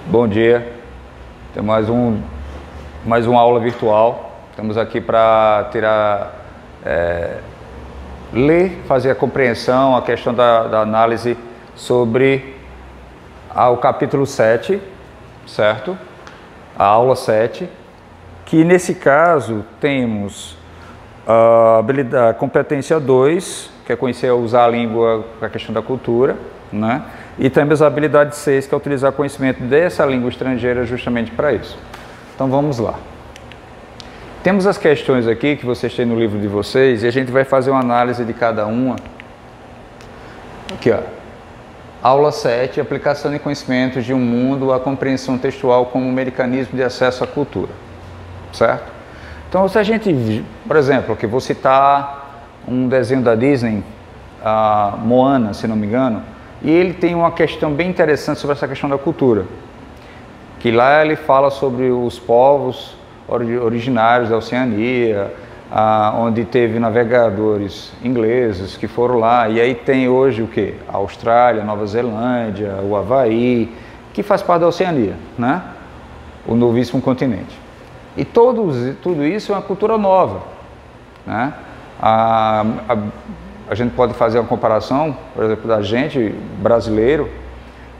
Bom dia, tem mais uma aula virtual. Estamos aqui para ler, fazer a compreensão, a questão da análise sobre o capítulo 7, certo? A aula 7, que nesse caso temos a competência 2, que é conhecer usar a língua para a questão da cultura, né? E temos a habilidade 6, que é utilizar conhecimento dessa língua estrangeira justamente para isso. Então vamos lá. Temos as questões aqui que vocês têm no livro de vocês e a gente vai fazer uma análise de cada uma. Aqui, ó. Aula 7, aplicação de conhecimentos de um mundo à compreensão textual como mecanismo de acesso à cultura. Certo? Então se a gente, por exemplo, aqui vou citar um desenho da Disney, Moana, se não me engano, e ele tem uma questão bem interessante sobre essa questão da cultura, que lá ele fala sobre os povos originários da Oceania, onde teve navegadores ingleses que foram lá, e aí tem hoje o que? A Austrália, Nova Zelândia, o Havaí, que faz parte da Oceania, né? O novíssimo continente. E tudo isso é uma cultura nova, né? A gente pode fazer uma comparação, por exemplo, da gente, brasileiro,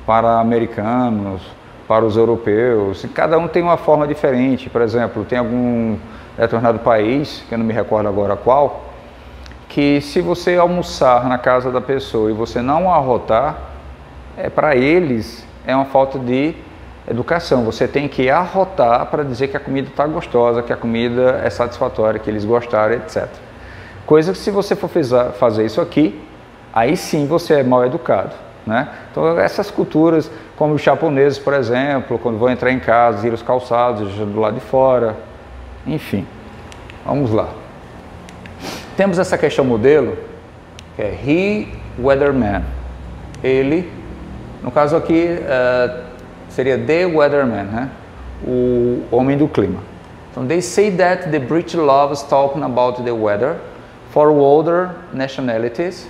para americanos, para os europeus. Cada um tem uma forma diferente. Por exemplo, tem algum determinado país, que eu não me recordo agora qual, que se você almoçar na casa da pessoa e você não arrotar, para eles é uma falta de educação. Você tem que arrotar para dizer que a comida está gostosa, que a comida é satisfatória, que eles gostaram, etc. Coisa que se você for fazer isso aqui, aí sim você é mal educado, né? Então essas culturas, como os japoneses, por exemplo, quando vão entrar em casa, tiram os calçados do lado de fora, enfim. Vamos lá. Temos essa questão modelo, que é He, Weatherman. Ele, no caso aqui, seria The Weatherman, né? O homem do clima. Então, they say that the British loves talking about the weather. For older nationalities,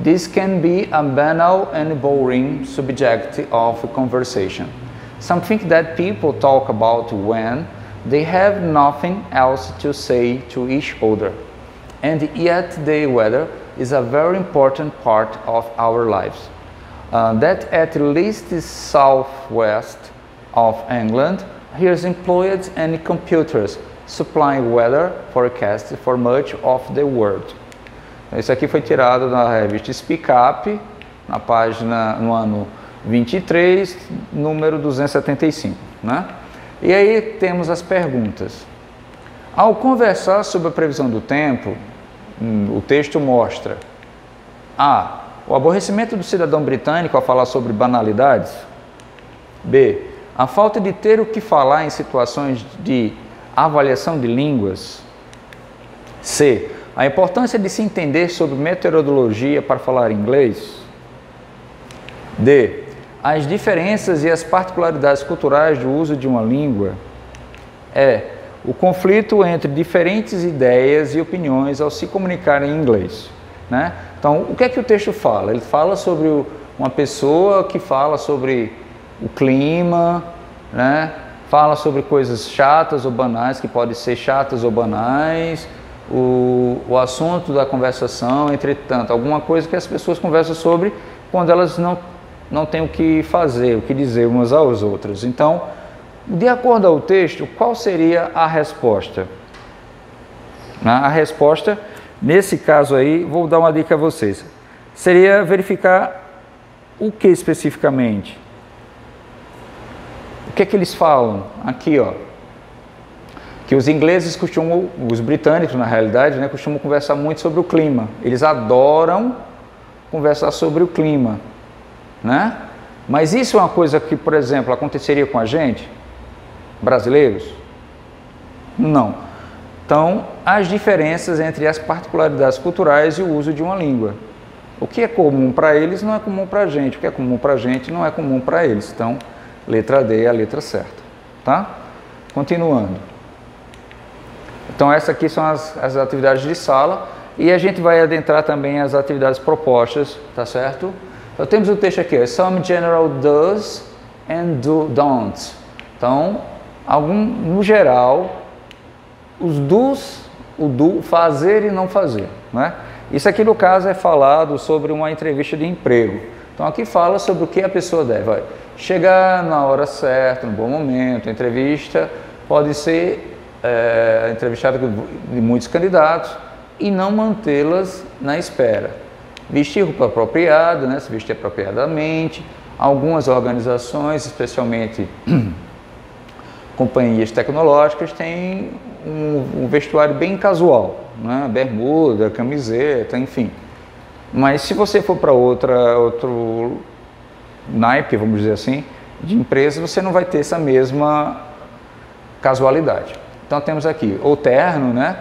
this can be a banal and boring subject of conversation, something that people talk about when they have nothing else to say to each other. And yet the weather is a very important part of our lives. That at least the southwest of England here's employed and computers supplying weather forecasts for much of the world. Isso aqui foi tirado da revista Speak Up, na página, no ano 23, número 275, né? E aí temos as perguntas. Ao conversar sobre a previsão do tempo, o texto mostra A. O aborrecimento do cidadão britânico ao falar sobre banalidades. B. A falta de ter o que falar em situações de avaliação de línguas. C. A importância de se entender sobre meteorologia para falar inglês. D. As diferenças e as particularidades culturais do uso de uma língua. E. O conflito entre diferentes ideias e opiniões ao se comunicar em inglês, né? Então, o que é que o texto fala? Ele fala sobre uma pessoa que fala sobre o clima, né? Fala sobre coisas chatas ou banais, que podem ser chatas ou banais, o assunto da conversação, entretanto, alguma coisa que as pessoas conversam sobre quando elas não têm o que fazer, o que dizer umas às outras. Então, de acordo ao texto, qual seria a resposta? A resposta, nesse caso aí, vou dar uma dica a vocês, seria verificar o que especificamente? O que é que eles falam? Aqui, ó, que os ingleses costumam, os britânicos na realidade, né, costumam conversar muito sobre o clima. Eles adoram conversar sobre o clima, né? Mas isso é uma coisa que, por exemplo, aconteceria com a gente, brasileiros? Não. Então, as diferenças entre as particularidades culturais e o uso de uma língua. O que é comum para eles não é comum para a gente. O que é comum para a gente não é comum para eles. Então, letra D é a letra certa, tá? Continuando. Então, essas aqui são as atividades de sala e a gente vai adentrar também as atividades propostas, tá certo? Então, temos o texto aqui, ó, Some general does and don'ts. Então, no geral, os do's, o do, fazer e não fazer, né? Isso aqui no caso é falado sobre uma entrevista de emprego. Então aqui fala sobre o que a pessoa deve chegar na hora certa, no bom momento. A entrevista pode ser entrevistada de muitos candidatos e não mantê-las na espera. Vestir roupa apropriada, né? Se vestir apropriadamente. Algumas organizações, especialmente companhias tecnológicas, têm um vestuário bem casual, né? Bermuda, camiseta, enfim. Mas se você for para outro naipe, vamos dizer assim, de empresa, você não vai ter essa mesma casualidade. Então temos aqui o terno, né?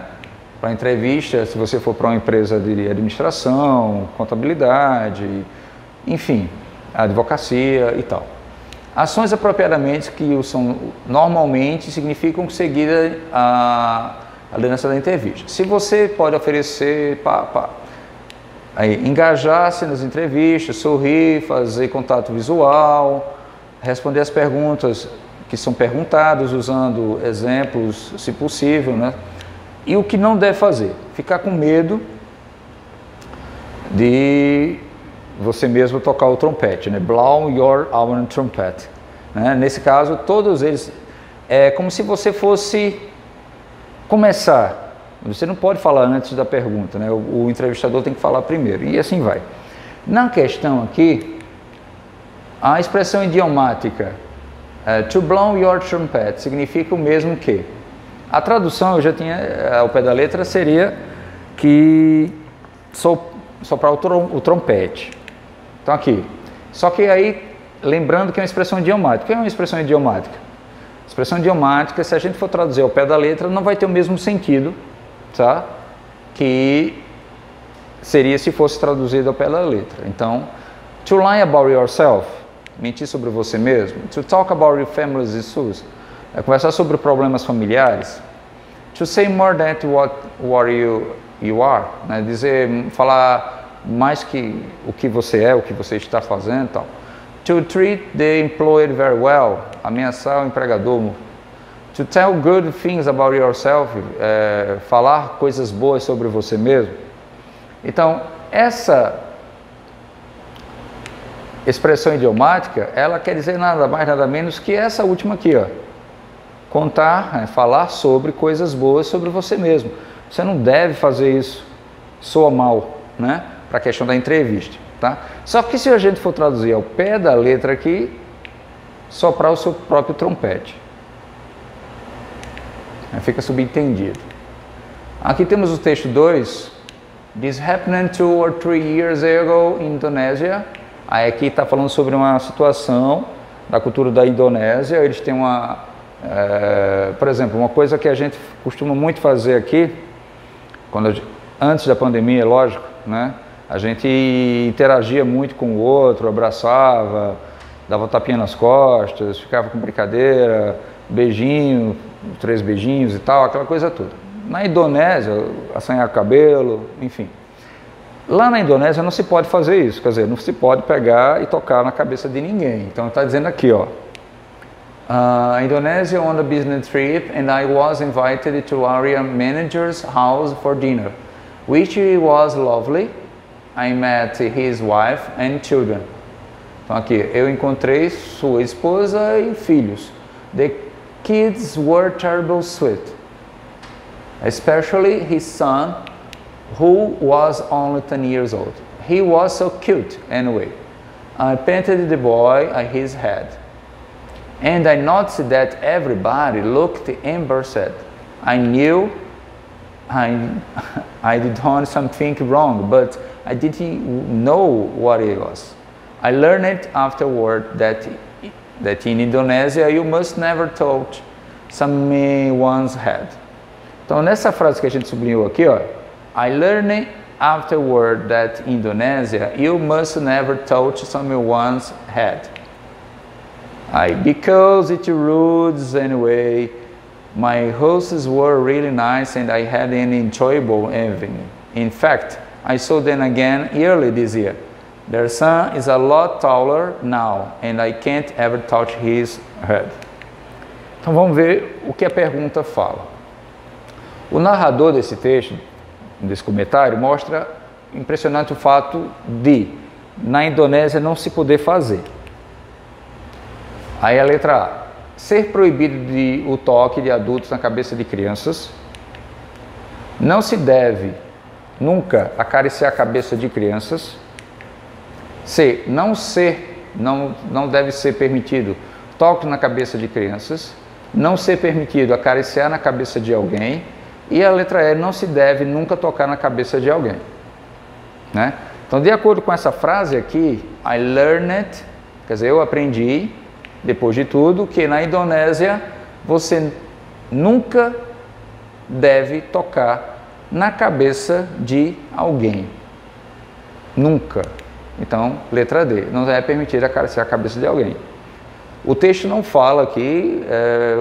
Para entrevista, se você for para uma empresa de administração, contabilidade, enfim, advocacia e tal. Ações apropriadamente que normalmente significam seguir a liderança da entrevista. Se você pode oferecer, engajar-se nas entrevistas, sorrir, fazer contato visual, responder as perguntas que são perguntadas usando exemplos, se possível, né? E o que não deve fazer? Ficar com medo de você mesmo tocar o trompete, né? Blow your own trumpet. Né? Nesse caso, todos eles, é como se você fosse começar. Você não pode falar antes da pergunta, né? O entrevistador tem que falar primeiro, e assim vai. Na questão aqui, a expressão idiomática, to blow your trumpet, significa o mesmo que. A tradução, eu já tinha, ao pé da letra, seria que soprar o trompete. Então aqui, só que aí, lembrando que é uma expressão idiomática. O que é uma expressão idiomática? Expressão idiomática, se a gente for traduzir ao pé da letra, não vai ter o mesmo sentido, tá? Que seria se fosse traduzido ao pé da letra. Então, to lie about yourself, mentir sobre você mesmo. To talk about your family's issues, é conversar sobre problemas familiares. To say more than what you are, né? Falar mais que o que você é, o que você está fazendo e tal. To treat the employee very well, ameaçar o empregador. To tell good things about yourself, falar coisas boas sobre você mesmo. Então, essa expressão idiomática, ela quer dizer nada mais, nada menos que essa última aqui, ó. Contar, falar sobre coisas boas sobre você mesmo. Você não deve fazer isso, soa mal, né? Para a questão da entrevista, tá? Só que se a gente for traduzir ao pé da letra aqui, soprar o seu próprio trompete. Fica subentendido. Aqui temos o texto 2. This happened 2 or 3 years ago in Indonesia. Aí aqui está falando sobre uma situação da cultura da Indonésia. Eles têm por exemplo, uma coisa que a gente costuma muito fazer aqui, antes da pandemia, lógico, né? A gente interagia muito com o outro, abraçava, dava tapinha nas costas, ficava com brincadeira, beijinho, 3 beijinhos e tal, aquela coisa toda. Na Indonésia, assanhar o cabelo, enfim. Lá na Indonésia não se pode fazer isso, quer dizer, não se pode pegar e tocar na cabeça de ninguém. Então está dizendo aqui, ó. Indonesia on a business trip and I was invited to area manager's house for dinner, which was lovely. I met his wife and children. Então aqui, eu encontrei sua esposa e filhos. The kids were terribly sweet, especially his son, who was only 10 years old. He was so cute anyway. I painted the boy at his head. And I noticed that everybody looked embarrassed. I knew I did done something wrong, but I didn't know what it was. I learned afterward that in Indonesia you must never touch someone's head. Então nessa frase que a gente sublinhou aqui, ó, I learned afterward that in Indonesia you must never touch someone's head. Because it rudes anyway. My hosts were really nice and I had an enjoyable evening. In fact, I saw them again early this year. Their son is a lot taller now, and I can't ever touch his head. Então vamos ver o que a pergunta fala. O narrador desse texto, desse comentário, mostra impressionante o fato de, na Indonésia, não se poder fazer. Aí a letra A. Ser proibido o toque de adultos na cabeça de crianças. Não se deve nunca acariciar a cabeça de crianças. C. Não deve ser permitido toque na cabeça de crianças. Não ser permitido acariciar na cabeça de alguém. E a letra E. Não se deve nunca tocar na cabeça de alguém. Né? Então, de acordo com essa frase aqui, I learned, quer dizer, eu aprendi, depois de tudo, que na Indonésia você nunca deve tocar na cabeça de alguém. Nunca. Então, letra D, não é permitido acariciar a cabeça de alguém. O texto não fala aqui,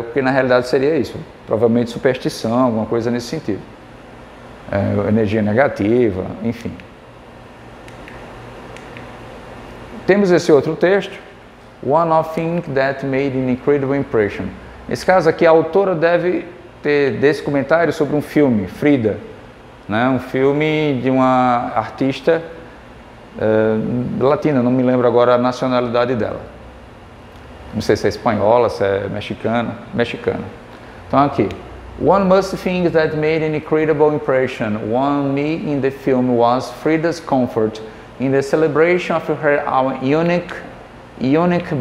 porque na realidade seria isso, provavelmente superstição, alguma coisa nesse sentido. Energia negativa, enfim. Temos esse outro texto, One of things that made an incredible impression. Nesse caso aqui, a autora deve ter desse comentário sobre um filme, Frida, né? Um filme de uma artista latina, não me lembro agora a nacionalidade dela. Não sei se é espanhola, se é mexicana. Então aqui, one must think that made an incredible impression on me in the film was Frida's comfort in the celebration of her unique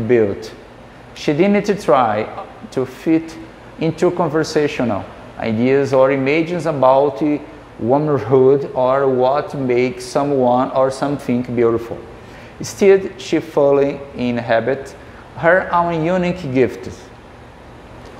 build. She didn't try to fit into conversational ideas or images about womanhood or what makes someone or something beautiful. Instead, she fully inhabits her own unique gifts,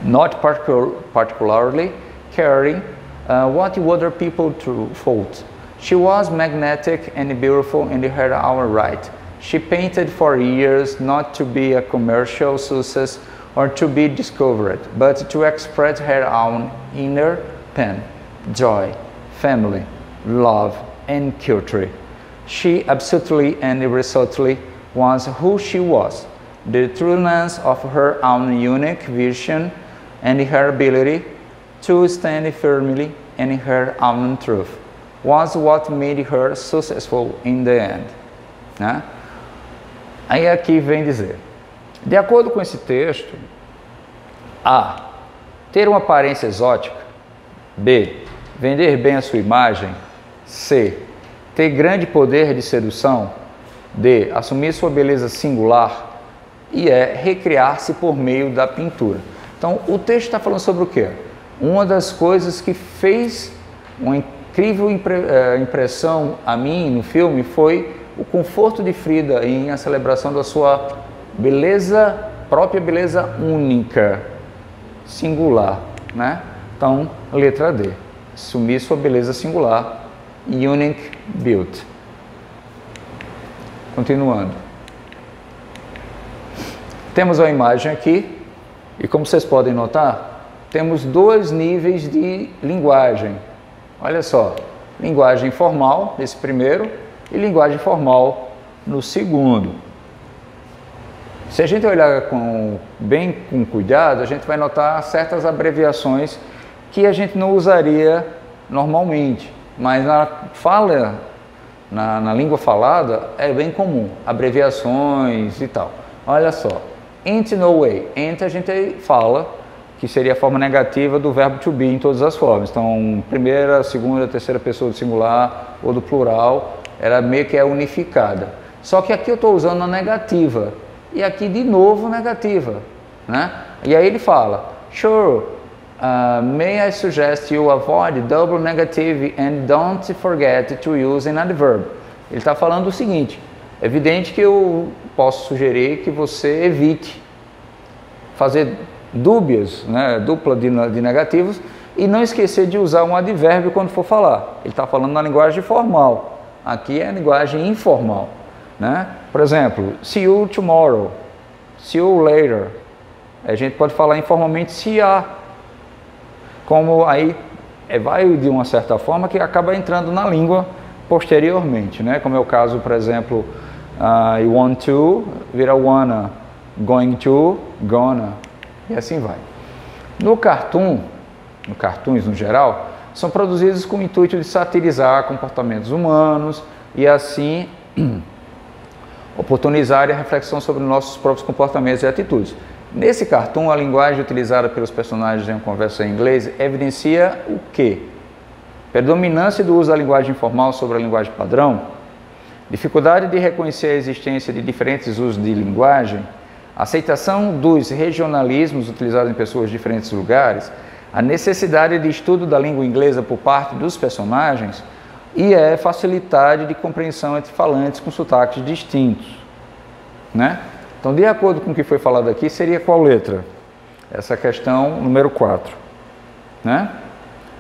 not particularly caring what other people thought. She was magnetic and beautiful in her own right. She painted for years not to be a commercial success or to be discovered, but to express her own inner pain, joy, family, love, and culture. She absolutely and irresolutely was who she was. The trueness of her own unique vision and her ability to stand firmly in her own truth was what made her successful in the end. Né? Aí aqui vem dizer, de acordo com esse texto, A. Ter uma aparência exótica. B. Vender bem a sua imagem. C. Ter grande poder de sedução. D. Assumir sua beleza singular. E recriar-se por meio da pintura. Então, o texto está falando sobre o quê? Uma das coisas que fez uma incrível impressão a mim no filme foi o conforto de Frida em a celebração da sua beleza, própria beleza única, singular, né? Então, letra D. Assumir sua beleza singular, unique beauty. Continuando. Temos a imagem aqui, e como vocês podem notar, temos dois níveis de linguagem. Olha só, linguagem formal nesse primeiro e linguagem formal no segundo. Se a gente olhar bem com cuidado, a gente vai notar certas abreviações que a gente não usaria normalmente, mas na fala, na língua falada, é bem comum, abreviações e tal. Olha só, ain't no way. Ain't a gente fala que seria a forma negativa do verbo to be em todas as formas. Então, primeira, segunda, terceira pessoa do singular ou do plural, ela meio que é unificada. Só que aqui eu estou usando a negativa. E aqui de novo negativa, né? E aí ele fala, sure, may I suggest you avoid double negative and don't forget to use an adverb. Ele está falando o seguinte, é evidente que eu posso sugerir que você evite fazer dúbias, né, dupla de negativos, e não esquecer de usar um advérbio quando for falar. Ele está falando na linguagem formal, aqui é a linguagem informal. Né? Por exemplo, see you tomorrow, see you later. A gente pode falar informalmente see ya, como aí vai de uma certa forma que acaba entrando na língua posteriormente, né? Como é o caso, por exemplo, You want to, vira wanna. Going to, gonna. E assim vai. No cartoons no geral, são produzidos com o intuito de satirizar comportamentos humanos e assim oportunizar a reflexão sobre nossos próprios comportamentos e atitudes. Nesse cartoon, a linguagem utilizada pelos personagens em uma conversa em inglês evidencia o quê? Predominância do uso da linguagem informal sobre a linguagem padrão, dificuldade de reconhecer a existência de diferentes usos de linguagem, aceitação dos regionalismos utilizados em pessoas de diferentes lugares, a necessidade de estudo da língua inglesa por parte dos personagens e a facilidade de compreensão entre falantes com sotaques distintos, né? Então, de acordo com o que foi falado aqui, seria qual letra? Essa questão número 4, né?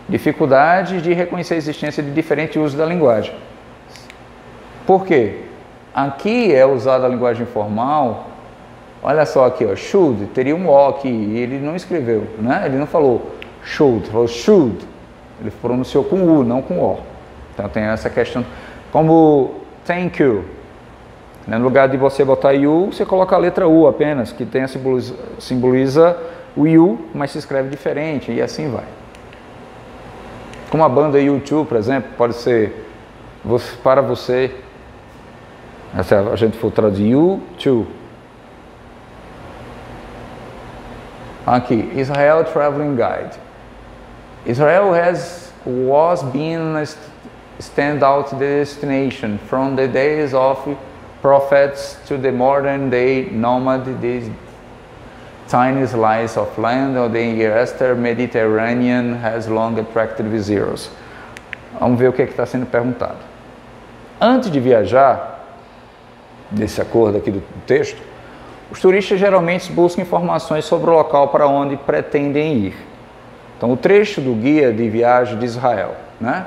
Dificuldade de reconhecer a existência de diferentes usos da linguagem. Por quê? Aqui é usada a linguagem informal. Olha só aqui, ó, should, teria um O aqui, e ele não escreveu, né? Ele não falou should, falou should. Ele pronunciou com U, não com O. Então tem essa questão, como thank you. No lugar de você botar you, você coloca a letra U apenas, que tem simboliza o U, mas se escreve diferente, e assim vai. Como a banda U2, por exemplo, pode ser para você, se a gente for traduzir U2. Aqui, Israel Traveling Guide. Israel was being a standout destination from the days of prophets to the modern day nomad, this tiny slice of land of the Eastern Mediterranean has long attracted visitors. Vamos ver o que está sendo perguntado. Antes de viajar, desse acordo aqui do texto, os turistas geralmente buscam informações sobre o local para onde pretendem ir. Então, o trecho do guia de viagem de Israel, né?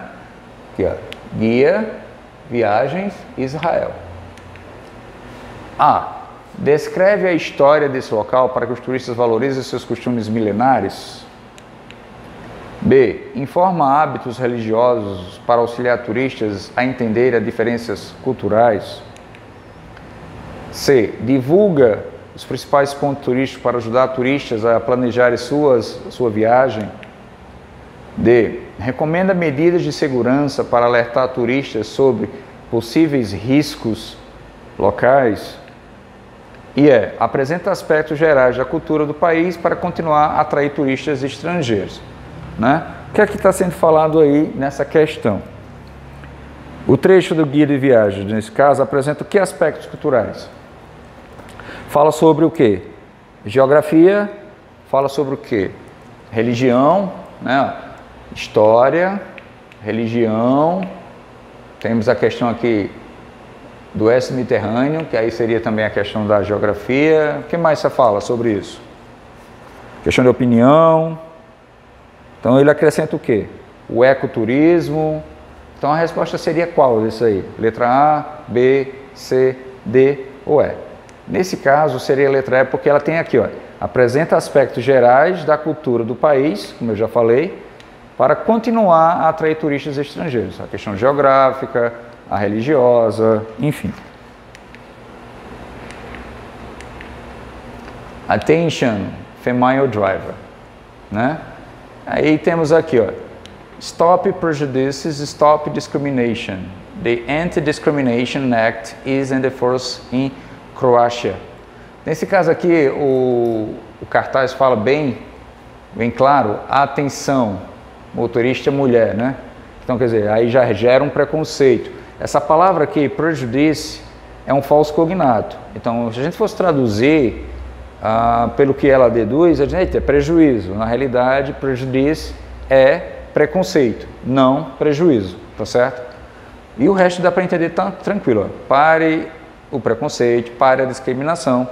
Aqui, ó, guia, viagens, Israel. A. Descreve a história desse local para que os turistas valorizem seus costumes milenares. B. Informa hábitos religiosos para auxiliar turistas a entenderem as diferenças culturais. C. Divulga os principais pontos turísticos para ajudar turistas a planejarem sua viagem. D. Recomenda medidas de segurança para alertar turistas sobre possíveis riscos locais. E apresenta aspectos gerais da cultura do país para continuar a atrair turistas estrangeiros, né? O que é que está sendo falado aí nessa questão? O trecho do guia de viagem, nesse caso, apresenta que aspectos culturais? Fala sobre o quê? Geografia, fala sobre o quê? Religião, né? História, religião, temos a questão aqui do oeste mediterrâneo, que aí seria também a questão da geografia. O que mais você fala sobre isso? Questão de opinião. Então ele acrescenta o quê? O ecoturismo. Então a resposta seria qual disso aí? Letra A, B, C, D ou E? Nesse caso seria a letra E, porque ela tem aqui, ó, apresenta aspectos gerais da cultura do país, como eu já falei, para continuar a atrair turistas estrangeiros. A questão geográfica, a religiosa, enfim. Attention, female driver, né? Aí temos aqui, ó, Stop Prejudices, Stop Discrimination. The Anti-Discrimination Act is in the force in Croácia. Nesse caso aqui, o cartaz fala bem claro, atenção, motorista mulher, né? Então, quer dizer, aí já gera um preconceito. Essa palavra aqui, prejudice, é um falso cognato. Então, se a gente fosse traduzir pelo que ela deduz, a gente é prejuízo. Na realidade, prejudice é preconceito, não prejuízo, tá certo? E o resto dá para entender tranquilo. Ó. Pare o preconceito, pare a discriminação.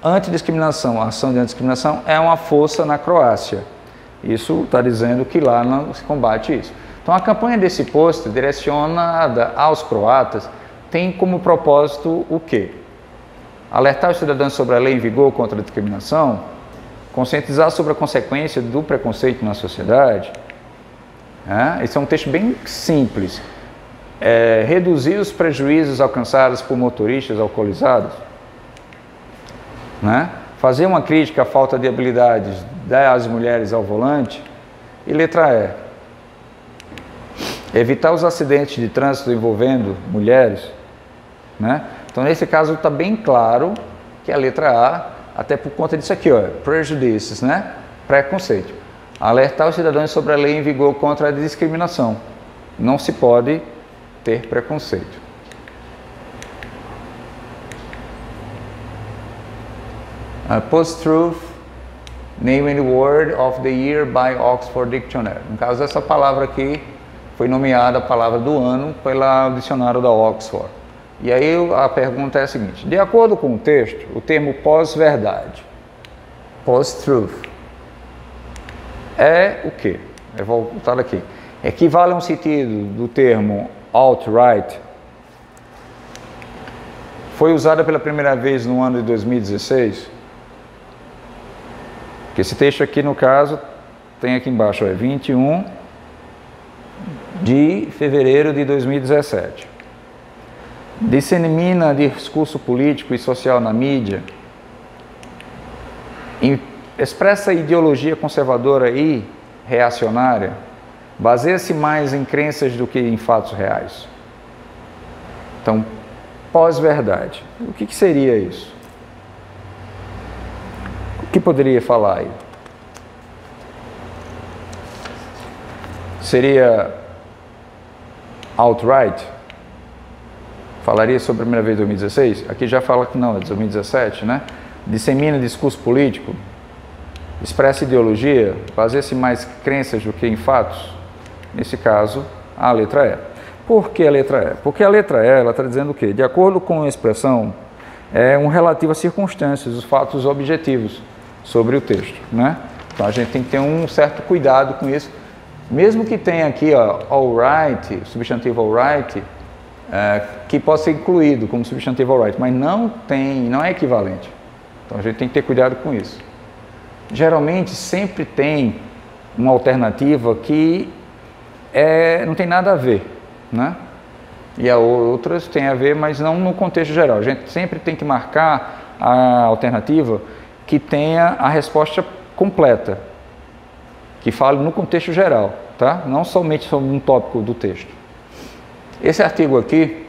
Antidiscriminação, a ação de antidiscriminação é uma força na Croácia. Isso está dizendo que lá não se combate isso. Então a campanha desse pôster, direcionada aos croatas, tem como propósito o quê? Alertar os cidadãos sobre a lei em vigor contra a discriminação, conscientizar sobre a consequência do preconceito na sociedade. Esse é um texto bem simples. reduzir os prejuízos alcançados por motoristas alcoolizados, né? Fazer uma crítica à falta de habilidades das mulheres ao volante. E letra E, evitar os acidentes de trânsito envolvendo mulheres, né? Então, nesse caso, está bem claro que a letra A, até por conta disso aqui, ó, prejudices, né? Preconceito. Alertar os cidadãos sobre a lei em vigor contra a discriminação. Não se pode ter preconceito. Post-truth, naming the word of the year by Oxford Dictionary. No caso, essa palavra aqui foi nomeada a palavra do ano pelo dicionário da Oxford. E aí a pergunta é a seguinte: de acordo com o texto, o termo pós-verdade, post-truth, é o quê? Eu vou voltar aqui. Equivale a um sentido do termo alt-right. Foi usada pela primeira vez no ano de 2016. Que esse texto aqui, no caso, tem aqui embaixo, é 21 de fevereiro de 2017. Dissemina discurso político e social na mídia, expressa ideologia conservadora e reacionária, baseia-se mais em crenças do que em fatos reais. Então, pós-verdade. O que seria isso? O que poderia falar aí? Seria alt-right? Falaria sobre a primeira vez de 2016? Aqui já fala que não, é de 2017, né? Dissemina discurso político, expressa ideologia, baseia-se mais em crenças do que em fatos. Nesse caso, a letra E. Por que a letra E? Porque a letra E, ela está dizendo o quê? De acordo com a expressão, é um relativo às circunstâncias, os fatos objetivos sobre o texto, né? Então a gente tem que ter um certo cuidado com isso. Mesmo que tenha aqui, ó, alright, o substantivo alright, que possa ser incluído como substantivo alright, mas não é equivalente. Então a gente tem que ter cuidado com isso. Geralmente sempre tem uma alternativa que não tem nada a ver, né? E a outras têm a ver, mas não no contexto geral. A gente sempre tem que marcar a alternativa que tenha a resposta completa, que fale no contexto geral, tá? Não somente sobre um tópico do texto. Esse artigo aqui,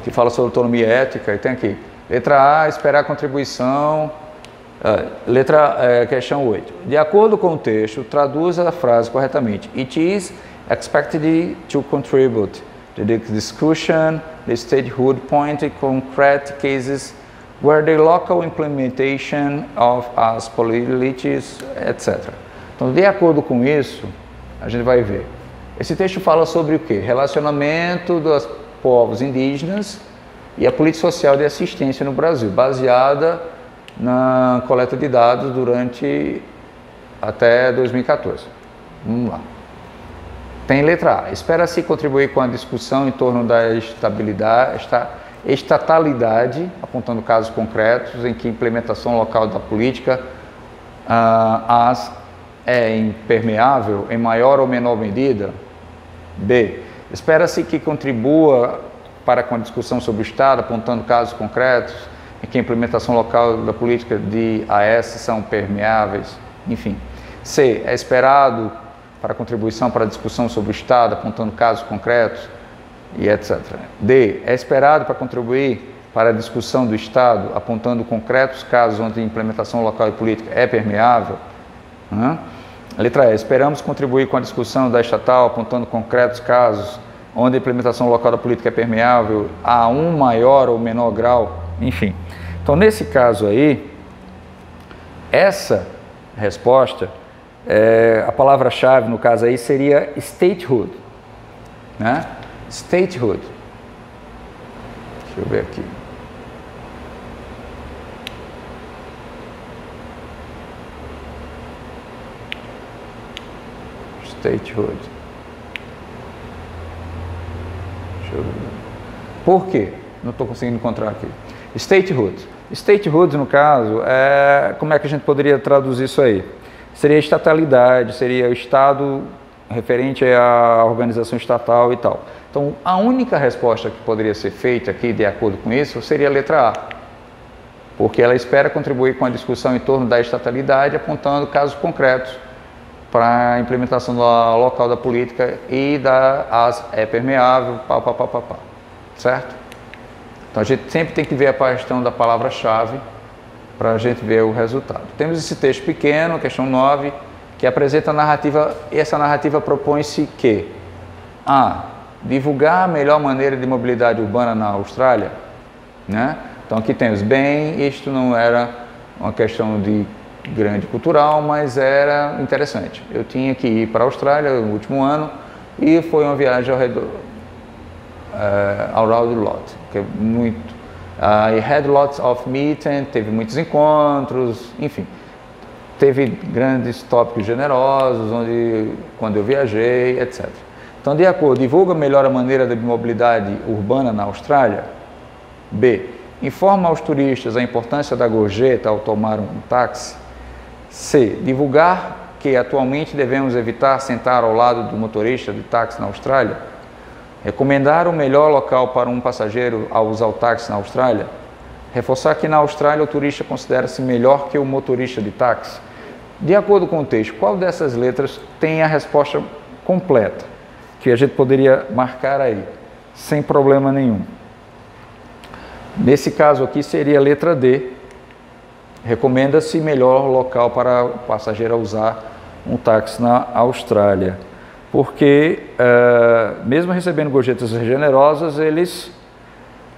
que fala sobre autonomia ética, e tem aqui, letra A, esperar contribuição, questão 8. De acordo com o texto, traduza a frase corretamente. It is expected to contribute to the discussion, the statehood point concrete cases where the local implementation of as policies, etc. Então, de acordo com isso, a gente vai ver. Esse texto fala sobre o quê? Relacionamento dos povos indígenas e a política social de assistência no Brasil, baseada na coleta de dados durante até 2014. Vamos lá. Tem letra A. Espera-se contribuir com a discussão em torno da estatalidade, apontando casos concretos em que a implementação local da política é impermeável em maior ou menor medida. B. Espera-se que contribua para com a discussão sobre o Estado, apontando casos concretos em que a implementação local da política de AS são permeáveis, enfim. C. É esperado para contribuição para a discussão sobre o Estado, apontando casos concretos e etc. D. É esperado para contribuir para a discussão do Estado, apontando concretos casos onde a implementação local e política é permeável. Letra E. Esperamos contribuir com a discussão da estatal, apontando concretos casos onde a implementação local da política é permeável a um maior ou menor grau, enfim. Então, nesse caso aí, essa resposta, a palavra-chave no caso aí seria statehood, né? Statehood. Deixa eu ver aqui. Statehood. Deixa eu ver. Por quê? Não estou conseguindo encontrar aqui. Statehood. Statehood, no caso, como é que a gente poderia traduzir isso aí? Seria estatalidade, seria o Estado referente à organização estatal e tal. Então, a única resposta que poderia ser feita aqui, de acordo com isso, seria a letra A, porque ela espera contribuir com a discussão em torno da estatalidade, apontando casos concretos para a implementação local da política e é permeável, certo? Então, a gente sempre tem que ver a questão da palavra-chave para a gente ver o resultado. Temos esse texto pequeno, questão 9, que apresenta a narrativa, e essa narrativa propõe-se que a divulgar a melhor maneira de mobilidade urbana na Austrália, né? Então aqui temos, bem, isto não era uma questão de grande cultural, mas era interessante. Eu tinha que ir para a Austrália no último ano e foi uma viagem ao redor, around the lot, que é muito. I had lots of meetings, teve muitos encontros, enfim. Teve grandes tópicos generosos, quando eu viajei, etc. Então, de acordo, divulga melhor a maneira de mobilidade urbana na Austrália. B. Informa aos turistas a importância da gorjeta ao tomar um táxi. C. Divulgar que atualmente devemos evitar sentar ao lado do motorista de táxi na Austrália. Recomendar o melhor local para um passageiro ao usar o táxi na Austrália. Reforçar que na Austrália o turista considera-se melhor que o motorista de táxi. De acordo com o texto, qual dessas letras tem a resposta completa, que a gente poderia marcar aí, sem problema nenhum? Nesse caso aqui seria a letra D. Recomenda-se melhor local para o passageiro usar um táxi na Austrália. Porque, mesmo recebendo gorjetas generosas,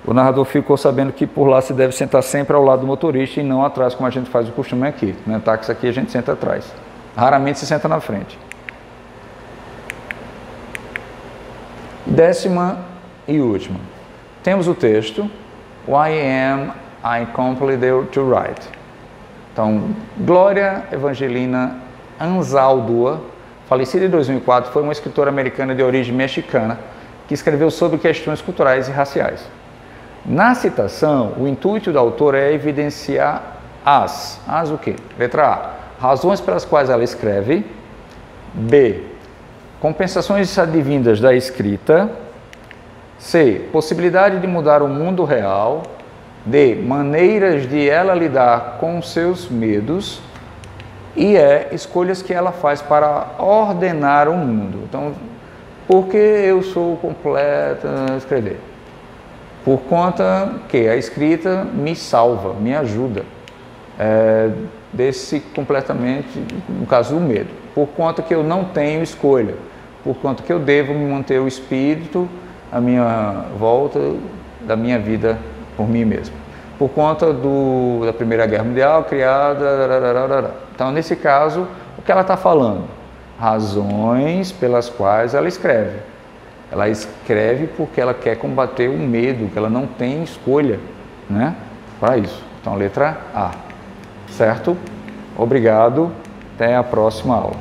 o narrador ficou sabendo que por lá se deve sentar sempre ao lado do motorista e não atrás, como a gente faz o costume aqui. No táxi aqui a gente senta atrás. Raramente se senta na frente. 10ª e última. Temos o texto Why am I compelled to write? Então, Glória Evangelina Anzaldúa, falecida em 2004, foi uma escritora americana de origem mexicana que escreveu sobre questões culturais e raciais. Na citação, o intuito do autor é evidenciar as o quê? Letra A, razões pelas quais ela escreve. B, compensações advindas da escrita. C, possibilidade de mudar o mundo real. D, maneiras de ela lidar com seus medos. E escolhas que ela faz para ordenar o mundo. Então, por que eu sou completa a escrever? Por conta que a escrita me salva, me ajuda desse completamente, no caso do medo. Por conta que eu não tenho escolha. Por conta que eu devo me manter o espírito à minha volta da minha vida por mim mesmo. Por conta da Primeira Guerra Mundial, criada... Então, nesse caso, o que ela está falando? Razões pelas quais ela escreve. Ela escreve porque ela quer combater o medo, que ela não tem escolha, né, para isso. Então, letra A. Certo? Obrigado. Até a próxima aula.